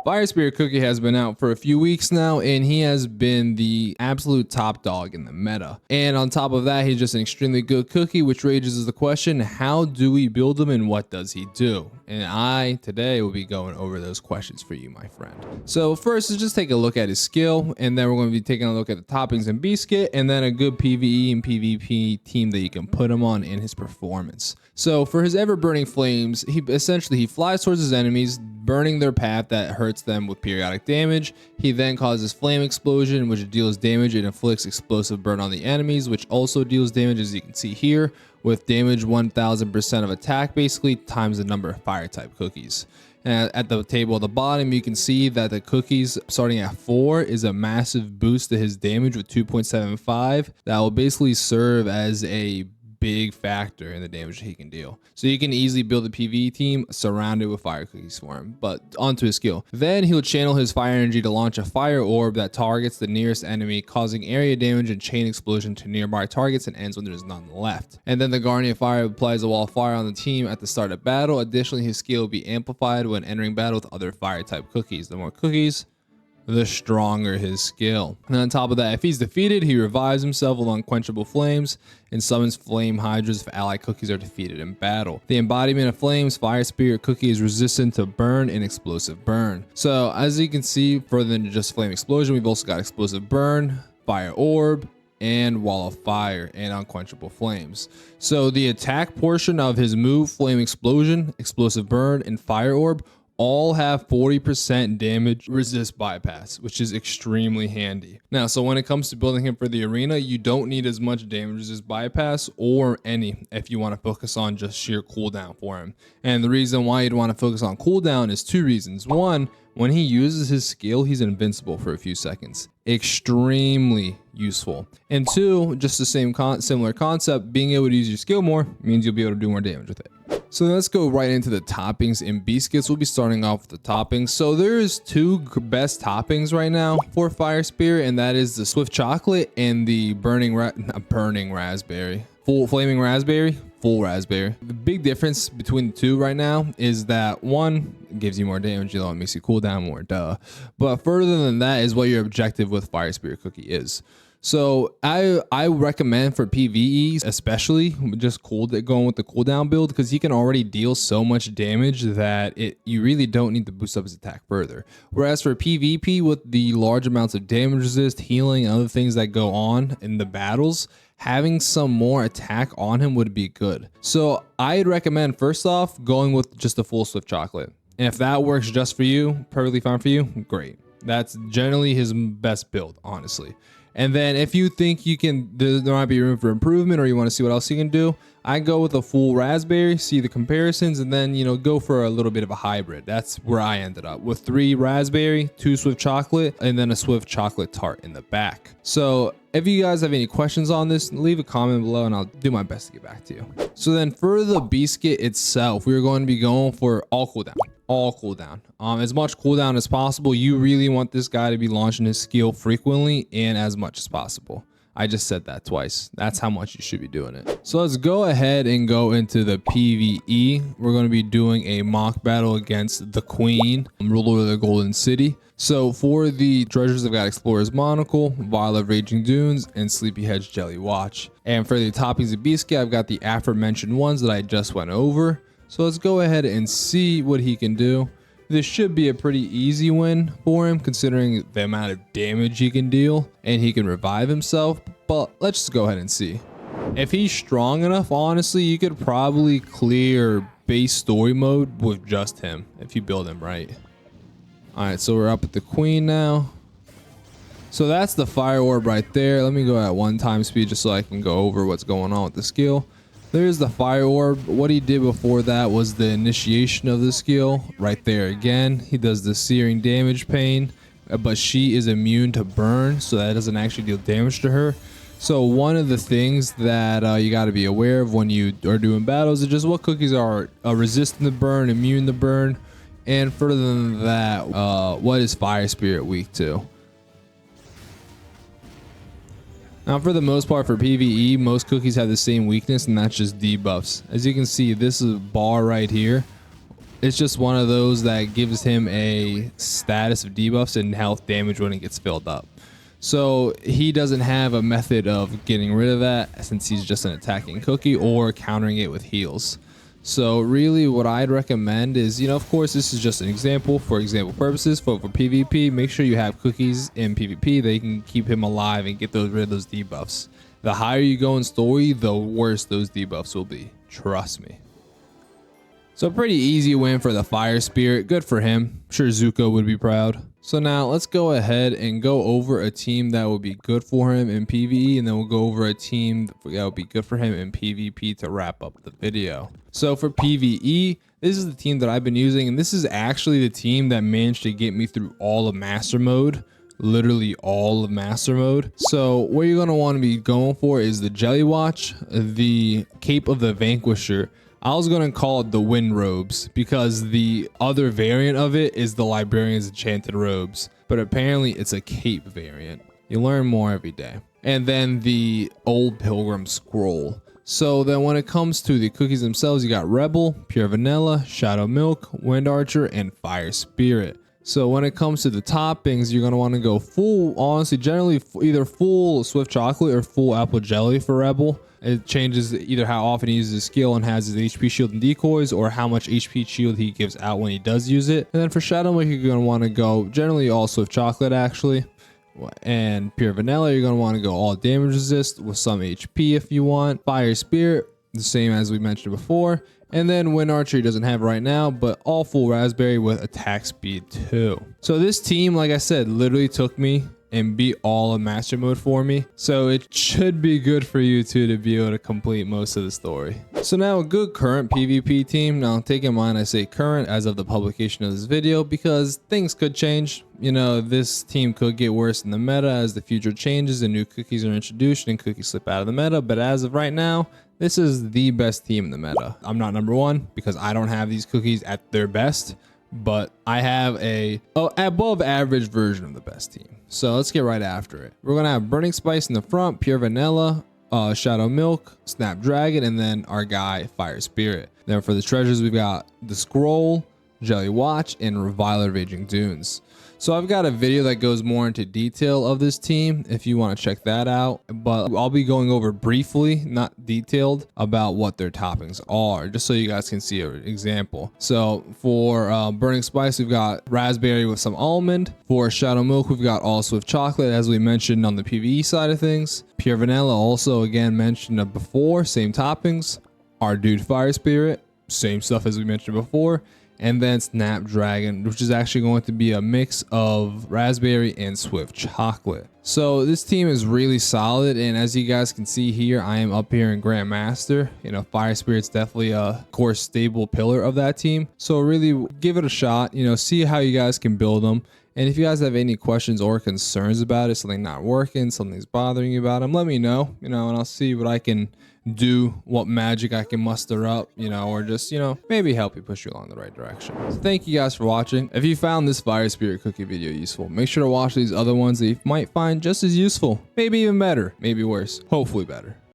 Fire Spirit Cookie has been out for a few weeks now, and he has been the absolute top dog in the meta. And on top of that, he's just an extremely good cookie, which raises the question, how do we build him and what does he do? And I today will be going over those questions for you, my friend. So first, let's just take a look at his skill, and then we're going to be taking a look at the toppings and Beascuit, and then a good PvE and PvP team that you can put him on in his performance. So for his ever burning flames, he flies towards his enemies, burning their path that hurts them with periodic damage. He then causes flame explosion, which deals damage and inflicts explosive burn on the enemies, which also deals damage, as you can see here, with damage 1000% of attack, basically times the number of fire type cookies. And at the table at the bottom, you can see that the cookies starting at 4 is a massive boost to his damage with 2.75. That will basically serve as a big factor in the damage that he can deal. So you can easily build a PvE team surrounded with fire cookies for him. But onto his skill. Then he'll channel his fire energy to launch a fire orb that targets the nearest enemy, causing area damage and chain explosion to nearby targets, and ends when there's none left. And then the Guardian Fire applies a wall of fire on the team at the start of battle. Additionally, his skill will be amplified when entering battle with other fire type cookies. The more cookies, the stronger his skill. And on top of that, if he's defeated, he revives himself with unquenchable flames and summons flame hydras if allied cookies are defeated in battle. The embodiment of flames, Fire Spirit Cookie is resistant to burn and explosive burn. So as you can see, further than just flame explosion, we've also got explosive burn, fire orb, and wall of fire, and unquenchable flames. So the attack portion of his move, flame explosion, explosive burn, and fire orb, all have 40% damage resist bypass, which is extremely handy. Now, so when it comes to building him for the arena, you don't need as much damage resist bypass or any if you want to focus on just sheer cooldown for him. And the reason why you'd want to focus on cooldown is 2 reasons. One, when he uses his skill, he's invincible for a few seconds. Extremely useful. And 2, just the similar concept, being able to use your skill more means you'll be able to do more damage with it. So let's go right into the toppings and Beascuits. We'll be starting off with the toppings. So there's 2 best toppings right now for Fire Spirit, and that is the Swift Chocolate and the flaming raspberry. Full raspberry. The big difference between the 2 right now is that 1 gives you more damage, it makes you cool down more, but further than that is what your objective with Fire Spirit Cookie is. So I recommend for PvE, especially just going with the cooldown build, because he can already deal so much damage that you really don't need to boost up his attack further. Whereas for PvP, with the large amounts of damage resist, healing, and other things that go on in the battles, having some more attack on him would be good. So I'd recommend, first off, going with just the full Swift Chocolate. And if that works just for you, perfectly fine for you, great. That's generally his best build, honestly. And then if you think there might be room for improvement, or you want to see what else you can do, I go with a full raspberry, see the comparisons, and then, go for a little bit of a hybrid. That's where I ended up with 3 raspberry, 2 Swift Chocolate, and then a Swift Chocolate tart in the back. So if you guys have any questions on this, leave a comment below and I'll do my best to get back to you. So then for the Beascuit itself, we're going to be going for all cooldown. As much cooldown as possible. You really want this guy to be launching his skill frequently and as much as possible. I just said that twice. That's how much you should be doing it. So let's go ahead and go into the PvE. We're going to be doing a mock battle against the Queen, ruler of the Golden City. So for the treasures, I've got Explorer's Monocle, Vial of Raging Dunes, and Sleepyhead's Jelly Watch. And for the toppings of Beascuit, I've got the aforementioned ones that I just went over. So let's go ahead and see what he can do. This should be a pretty easy win for him, considering the amount of damage he can deal, and he can revive himself. But let's just go ahead and see. If he's strong enough, honestly, you could probably clear base story mode with just him if you build him right. All right, so we're up at the Queen now. So that's the fire orb right there. Let me go at 1 time speed just so I can go over what's going on with the skill. There's the fire orb. What he did before that was the initiation of the skill right there. Again, he does the searing damage pain, but she is immune to burn, so that doesn't actually deal damage to her. So one of the things that you got to be aware of when you are doing battles is just what cookies are resistant to burn, immune to burn, and further than that, what is Fire Spirit weak to. Now, for the most part, for PvE, most cookies have the same weakness, and that's just debuffs. As you can see, this is a bar right here. It's just one of those that gives him a status of debuffs and health damage when it gets filled up. So he doesn't have a method of getting rid of that since he's just an attacking cookie or countering it with heals. So really what I'd recommend is, of course, this is just an example for example purposes. For PvP, make sure you have cookies in PvP. They can keep him alive and get rid of those debuffs. The higher you go in story, the worse those debuffs will be. Trust me. So pretty easy win for the Fire Spirit. Good for him. I'm sure Zuko would be proud. So now let's go ahead and go over a team that will be good for him in PvE, and then we'll go over a team that will be good for him in PvP to wrap up the video. So for PvE, this is the team that I've been using, and this is actually the team that managed to get me through all of Master Mode. Literally all of Master Mode. So what you're going to want to be going for is the Jelly Watch, the Cape of the Vanquisher. I was going to call it the Wind Robes because the other variant of it is the Librarian's Enchanted Robes, but apparently it's a cape variant. You learn more every day. And then the Old Pilgrim Scroll. So then when it comes to the cookies themselves, you got Rebel, Pure Vanilla, Shadow Milk, Wind Archer, and Fire Spirit. So when it comes to the toppings, you're going to want to go full, honestly, generally either full Swift Chocolate or full Apple Jelly for Rebel. It changes either how often he uses his skill and has his HP shield and decoys, or how much HP shield he gives out when he does use it. And then for Shadow Milk, you're going to want to go generally all Swift Chocolate actually. And Pure Vanilla, you're going to want to go all damage resist with some HP if you want. Fire Spirit, the same as we mentioned before. And then Wind Archer he doesn't have right now, but all full Raspberry with attack speed too. So this team, like I said, literally took me and beat all of Master Mode for me. So it should be good for you too to be able to complete most of the story. So now a good current PvP team. Now take in mind I say current as of the publication of this video because things could change. This team could get worse in the meta as the future changes and new cookies are introduced and cookies slip out of the meta. But as of right now, this is the best team in the meta. I'm not number one because I don't have these cookies at their best, but I have a above average version of the best team. So let's get right after it. We're gonna have Burning Spice in the front, Pure Vanilla, Shadow Milk, Snapdragon, and then our guy Fire Spirit. Then for the treasures, we've got the Scroll, Jelly Watch, and Reviler Raging Dunes. So I've got a video that goes more into detail of this team if you want to check that out, but I'll be going over briefly, not detailed, about what their toppings are, just so you guys can see an example. So for Burning Spice, we've got Raspberry with some almond. For Shadow Milk, we've got all Swift Chocolate, as we mentioned on the PvE side of things. Pure Vanilla, also again mentioned before, same toppings. Our dude Fire Spirit, same stuff as we mentioned before. And then Snapdragon, which is actually going to be a mix of Raspberry and Swift Chocolate. So this team is really solid, and as you guys can see here, I am up here in Grandmaster. Fire Spirit's definitely a core stable pillar of that team. So really give it a shot, see how you guys can build them. And if you guys have any questions or concerns about it, something not working, something's bothering you about them, let me know, and I'll see what I can do, what magic I can muster up, or just, maybe help you push you along the right direction. So thank you guys for watching. If you found this Fire Spirit cookie video useful, make sure to watch these other ones that you might find just as useful, maybe even better, maybe worse, hopefully better.